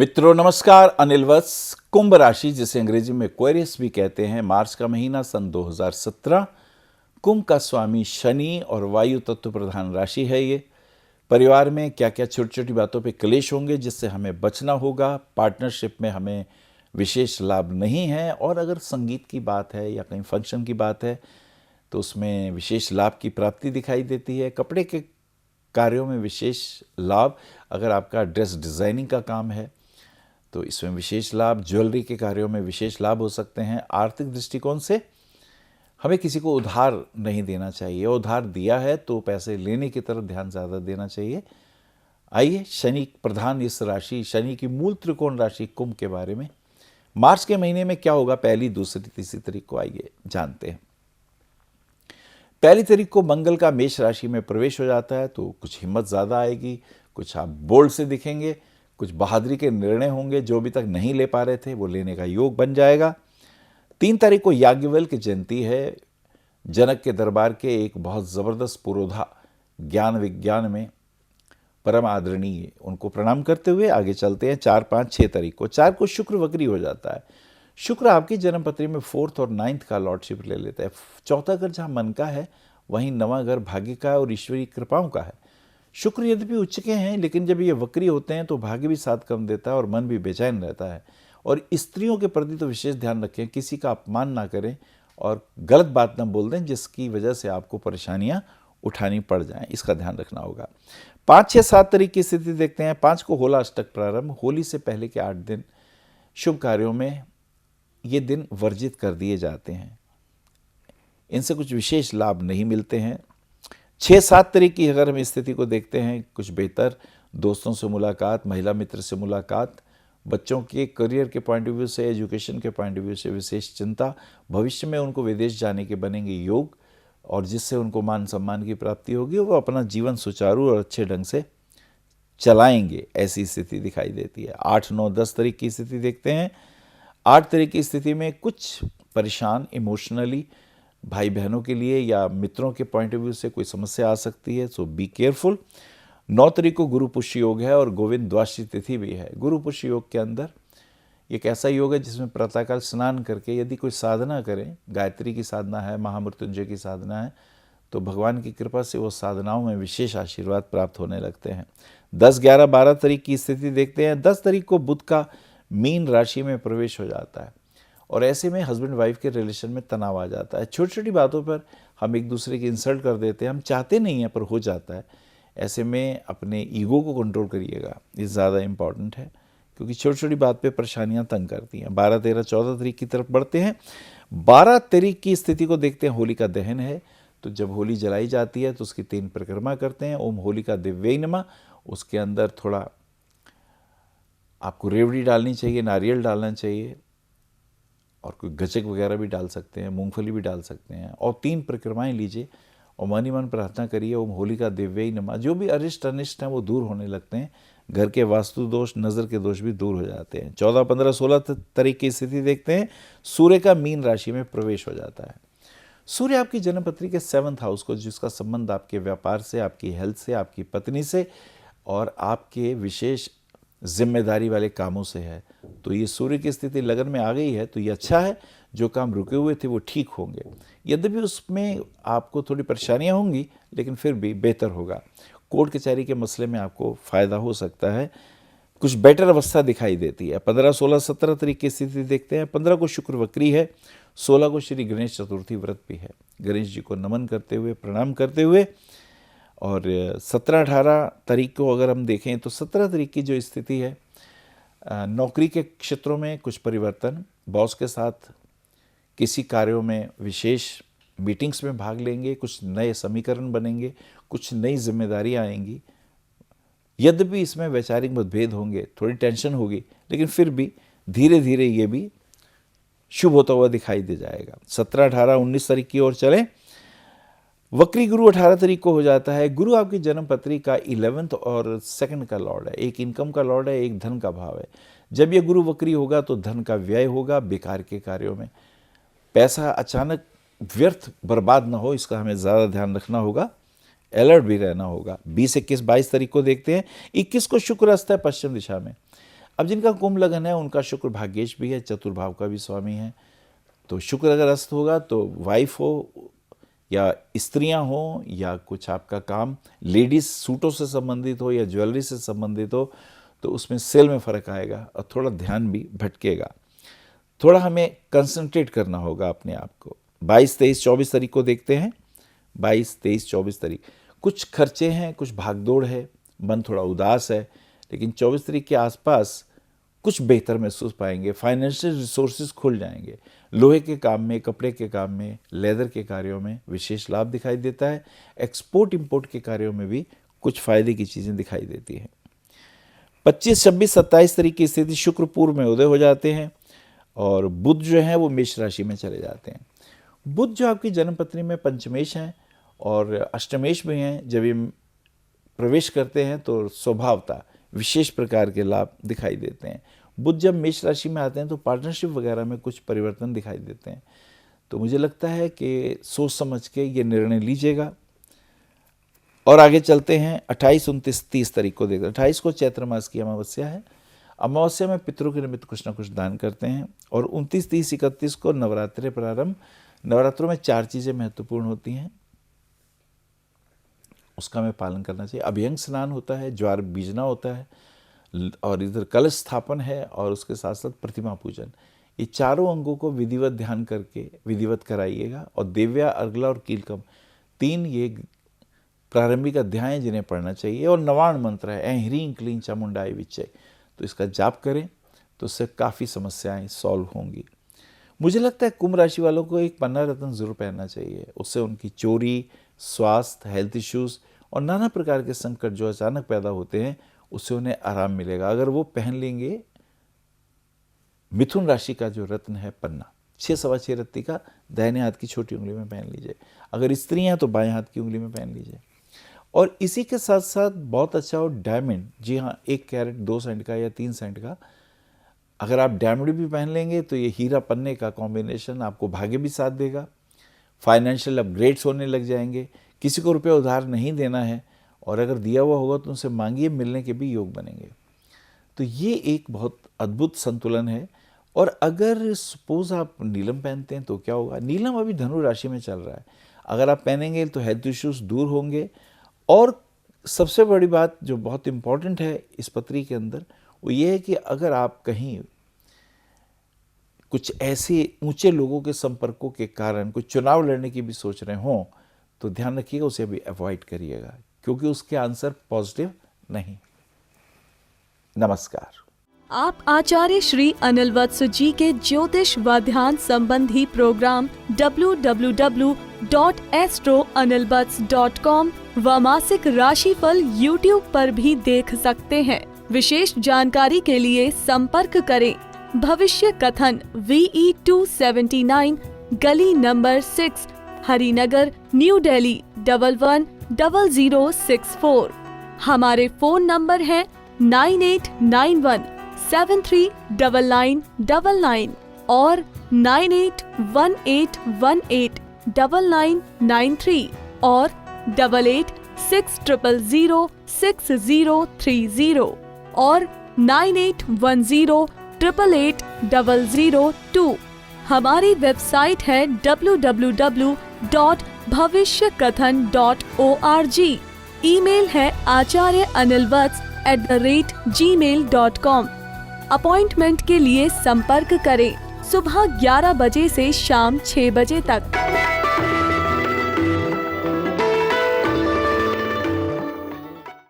मित्रों नमस्कार। अनिल वत्स। कुंभ राशि जिसे अंग्रेजी में एक्वेरियस भी कहते हैं, मार्च का महीना सन 2017। कुंभ का स्वामी शनि और वायु तत्व प्रधान राशि है ये। परिवार में क्या क्या छोटी छोटी बातों पे क्लेश होंगे जिससे हमें बचना होगा। पार्टनरशिप में हमें विशेष लाभ नहीं है, और अगर संगीत की बात है या कहीं फंक्शन की बात है तो उसमें विशेष लाभ की प्राप्ति दिखाई देती है। कपड़े के कार्यों में विशेष लाभ, अगर आपका ड्रेस डिज़ाइनिंग का काम है तो इसमें विशेष लाभ। ज्वेलरी के कार्यों में विशेष लाभ हो सकते हैं। आर्थिक दृष्टिकोण से हमें किसी को उधार नहीं देना चाहिए, उधार दिया है तो पैसे लेने की तरफ ध्यान ज़्यादा देना चाहिए। आइए शनि प्रधान इस राशि, शनि की मूल त्रिकोण राशि कुंभ के बारे में मार्च के महीने में क्या होगा, पहली दूसरी तीसरी तारीख को आइए जानते हैं। पहली तारीख को मंगल का मेष राशि में प्रवेश हो जाता है तो कुछ हिम्मत ज़्यादा आएगी, कुछ आप बोल्ड से दिखेंगे, कुछ बहादुरी के निर्णय होंगे जो अभी तक नहीं ले पा रहे थे वो लेने का योग बन जाएगा। 3 तारीख को याज्ञवल्क्य जयंती है। जनक के दरबार के एक बहुत ज़बरदस्त पुरोधा, ज्ञान विज्ञान में परम आदरणीय, उनको प्रणाम करते हुए आगे चलते हैं। 4, 5, 6 तारीख को 4 को शुक्र वक्री हो जाता है। शुक्र आपकी जन्म पत्री में 4th और 9th का लॉर्डशिप ले लेता है। चौथा घर जहाँ मन का है वहीं नवा घर भाग्य का और ईश्वरीय कृपाओं का है। शुक्र यद्यपि उच्च के हैं लेकिन जब ये वक्री होते हैं तो भाग्य भी साथ कम देता है और मन भी बेचैन रहता है। और स्त्रियों के प्रति तो विशेष ध्यान रखें, किसी का अपमान ना करें और गलत बात ना बोल दें जिसकी वजह से आपको परेशानियां उठानी पड़ जाएं, इसका ध्यान रखना होगा। 5, 6, 7 तारीख की स्थिति देखते हैं। 5 को होला अष्टक प्रारंभ, होली से पहले के 8 दिन शुभ कार्यों में ये दिन वर्जित कर दिए जाते हैं, इनसे कुछ विशेष लाभ नहीं मिलते हैं। 6, 7 तारीख की अगर हम स्थिति को देखते हैं, कुछ बेहतर दोस्तों से मुलाकात, महिला मित्र से मुलाकात, बच्चों के करियर के पॉइंट ऑफ व्यू से, एजुकेशन के पॉइंट ऑफ व्यू से विशेष चिंता, भविष्य में उनको विदेश जाने के बनेंगे योग और जिससे उनको मान सम्मान की प्राप्ति होगी, वो अपना जीवन सुचारू और अच्छे ढंग से चलाएंगे, ऐसी स्थिति दिखाई देती है। 8, 9, 10 तारीख की स्थिति देखते हैं। 8 तारीख की स्थिति में कुछ परेशान इमोशनली भाई बहनों के लिए या मित्रों के पॉइंट ऑफ व्यू से कोई समस्या आ सकती है, सो बी केयरफुल। 9 तारीख को गुरु पुष्य योग है और गोविंद द्वादशी तिथि भी है। गुरु पुष्य योग के अंदर एक ऐसा योग है जिसमें प्रातःकाल स्नान करके यदि कोई साधना करें, गायत्री की साधना है, महामृत्युंजय की साधना है, तो भगवान की कृपा से वो साधनाओं में विशेष आशीर्वाद प्राप्त होने लगते हैं। 10, 11, 12 तारीख की स्थिति देखते हैं। 10 तारीख को बुध का मीन राशि में प्रवेश हो जाता है और ऐसे में हस्बैंड वाइफ के रिलेशन में तनाव आ जाता है। छोटी छोटी बातों पर हम एक दूसरे की इंसल्ट कर देते हैं, हम चाहते नहीं हैं पर हो जाता है। ऐसे में अपने ईगो को कंट्रोल करिएगा, ये ज़्यादा इम्पॉर्टेंट है क्योंकि छोटी छोटी बात पे परेशानियां तंग करती हैं। 12, 13, 14 तारीख की तरफ बढ़ते हैं। 12 तारीख की स्थिति को देखते हैं। होली का दहन है, तो जब होली जलाई जाती है तो उसकी 3 परिक्रमा करते हैं। ओम होलिका दिव्यै नमः। उसके अंदर थोड़ा आपको रेवड़ी डालनी चाहिए, नारियल डालना चाहिए और कोई गचक वगैरह भी डाल सकते हैं, मूंगफली भी डाल सकते हैं और 3 परिक्रमाएं लीजिए और मन ही मन प्रार्थना करिए ओम होलिका दिव्यै नमः। जो भी अरिष्ट अनिष्ट हैं वो दूर होने लगते हैं, घर के वास्तु दोष, नज़र के दोष भी दूर हो जाते हैं। 14, 15, 16 तारीख की स्थिति देखते हैं। सूर्य का मीन राशि में प्रवेश हो जाता है। सूर्य आपकी जन्मपत्री के 7th हाउस को, जिसका संबंध आपके व्यापार से, आपकी हेल्थ से, आपकी पत्नी से और आपके विशेष जिम्मेदारी वाले कामों से है, तो ये सूर्य की स्थिति लगन में आ गई है तो ये अच्छा है। जो काम रुके हुए थे वो ठीक होंगे, यद्यपि उसमें आपको थोड़ी परेशानियां होंगी लेकिन फिर भी बेहतर होगा। कोर्ट कचहरी के मसले में आपको फ़ायदा हो सकता है, कुछ बेटर अवस्था दिखाई देती है। 15, 16, 17 तारीख की स्थिति देखते हैं। 15 को शुक्र वक्री है। 16 को श्री गणेश चतुर्थी व्रत भी है। गणेश जी को नमन करते हुए, प्रणाम करते हुए, और 17, 18 तारीख को अगर हम देखें तो 17 तारीख की जो स्थिति है, नौकरी के क्षेत्रों में कुछ परिवर्तन, बॉस के साथ किसी कार्यों में विशेष मीटिंग्स में भाग लेंगे, कुछ नए समीकरण बनेंगे, कुछ नई जिम्मेदारियां आएंगी। यद्यपि इसमें वैचारिक मतभेद होंगे, थोड़ी टेंशन होगी, लेकिन फिर भी धीरे धीरे ये भी शुभ होता हुआ दिखाई दे जाएगा। 17, 18, 19 तारीख की ओर चलें। वक्री गुरु 18 तारीख को हो जाता है। गुरु आपकी जन्म पत्री का 11th और 2nd का लॉर्ड है, एक इनकम का लॉर्ड है, एक धन का भाव है। जब ये गुरु वक्री होगा तो धन का व्यय होगा, बेकार के कार्यों में पैसा अचानक व्यर्थ बर्बाद ना हो, इसका हमें ज़्यादा ध्यान रखना होगा, अलर्ट भी रहना होगा। 20, 21, 22 तारीख को देखते हैं। 21 को शुक्र अस्त है पश्चिम दिशा में। अब जिनका कुंभ लगन है उनका शुक्र भाग्येश भी है, चतुर्भाव का भी स्वामी है। तो शुक्र अगर अस्त होगा तो वाइफ हो या स्त्रियां हो या कुछ आपका काम लेडीज सूटों से संबंधित हो या ज्वेलरी से संबंधित हो तो उसमें सेल में फ़र्क आएगा और थोड़ा ध्यान भी भटकेगा। थोड़ा हमें कंसंट्रेट करना होगा अपने आप को। 22, 23, 24 तारीख को देखते हैं। 22, 23, 24 तारीख कुछ खर्चे हैं, कुछ भागदौड़ है, मन थोड़ा उदास है, लेकिन 24 तारीख के आसपास कुछ बेहतर महसूस पाएंगे। फाइनेंशियल रिसोर्सेज खुल जाएंगे। लोहे के काम में, कपड़े के काम में, लेदर के कार्यों में विशेष लाभ दिखाई देता है। एक्सपोर्ट इंपोर्ट के कार्यों में भी कुछ फायदे की चीज़ें दिखाई देती हैं। 25, 26, 27 तारीख की स्थिति शुक्र पूर्व में उदय हो जाते हैं और बुध जो है वो मेष राशि में चले जाते हैं। बुध जो आपकी जन्मपत्री में पंचमेश हैं और अष्टमेश भी हैं, जब ये प्रवेश करते हैं तो स्वभावतः विशेष प्रकार के लाभ दिखाई देते हैं। बुध जब मेष राशि में आते हैं तो पार्टनरशिप वगैरह में कुछ परिवर्तन दिखाई देते हैं। तो मुझे लगता है कि सोच समझ के ये निर्णय लीजिएगा। और आगे चलते हैं 28, 29, 30 तारीख को देखते हैं। 28 को चैत्र मास की अमावस्या है। अमावस्या में पितरों के निमित्त कुछ ना कुछ दान करते हैं। और 29, 30, 31 को नवरात्रि प्रारंभ। नवरात्रों में 4 चीज़ें महत्वपूर्ण होती हैं, उसका हमें पालन करना चाहिए। अभ्यंग स्नान होता है, ज्वार बीजना होता है और इधर कलश स्थापन है और उसके साथ साथ प्रतिमा पूजन। ये चारों अंगों को विधिवत ध्यान करके विधिवत कराइएगा। और देव्या, अर्गला और कीलकम 3 ये प्रारंभिक अध्याय हैं जिन्हें पढ़ना चाहिए। और नवाण मंत्र है, ऐं ह्रीं क्लीं चामुंडाय विच्चे, तो इसका जाप करें तो उससे काफ़ी समस्याएं सॉल्व होंगी। मुझे लगता है कुंभ राशि वालों को एक पन्ना रत्न जरूर पहनना चाहिए। उससे उनकी चोरी, स्वास्थ्य, हेल्थ इश्यूज़ और नाना प्रकार के संकट जो अचानक पैदा होते हैं उससे उन्हें आराम मिलेगा अगर वो पहन लेंगे। मिथुन राशि का जो रत्न है पन्ना, 6 सवा 6 रत्ती का दाहिने हाथ की छोटी उंगली में पहन लीजिए। अगर स्त्रियां तो बाएं हाथ की उंगली में पहन लीजिए। और इसी के साथ साथ बहुत अच्छा हो डायमंड, जी हाँ, 1 कैरेट 2 सेंट का या 3 सेंट का। अगर आप डायमंड भी पहन लेंगे तो ये हीरा पन्ने का कॉम्बिनेशन आपको भाग्य भी साथ देगा। फाइनेंशियल अपग्रेड्स होने लग जाएंगे। किसी को रुपया उधार नहीं देना है और अगर दिया हुआ होगा तो उनसे मांगिए, मिलने के भी योग बनेंगे। तो ये एक बहुत अद्भुत संतुलन है। और अगर सपोज आप नीलम पहनते हैं तो क्या होगा? नीलम अभी धनु राशि में चल रहा है। अगर आप पहनेंगे तो हेल्थ इश्यूज दूर होंगे। और सबसे बड़ी बात जो बहुत इम्पॉर्टेंट है इस पत्री के अंदर वो ये है कि अगर आप कहीं कुछ ऐसे ऊंचे लोगों के संपर्कों के कारण कुछ चुनाव लड़ने की भी सोच रहे हों तो ध्यान रखिएगा, उसे भी अवॉइड करिएगा क्योंकि उसके आंसर पॉजिटिव नहीं। नमस्कार। आप आचार्य श्री अनिल वत्स जी के ज्योतिष व ध्यान संबंधी प्रोग्राम www.astroanilvats.com व मासिक राशिफल YouTube पर भी देख सकते हैं। विशेष जानकारी के लिए संपर्क करें भविष्य कथन VE 279 गली नंबर 6 हरिनगर न्यू दिल्ली 110064। हमारे फोन नंबर है 9891739999 और 9818189993 और 8860006030 और 9810880002। हमारी वेबसाइट है www.bhavishyakathan.org। ईमेल है acharyaanilvats@gmail.com। अपॉइंटमेंट के लिए संपर्क करें सुबह 11 बजे से शाम 6 बजे तक।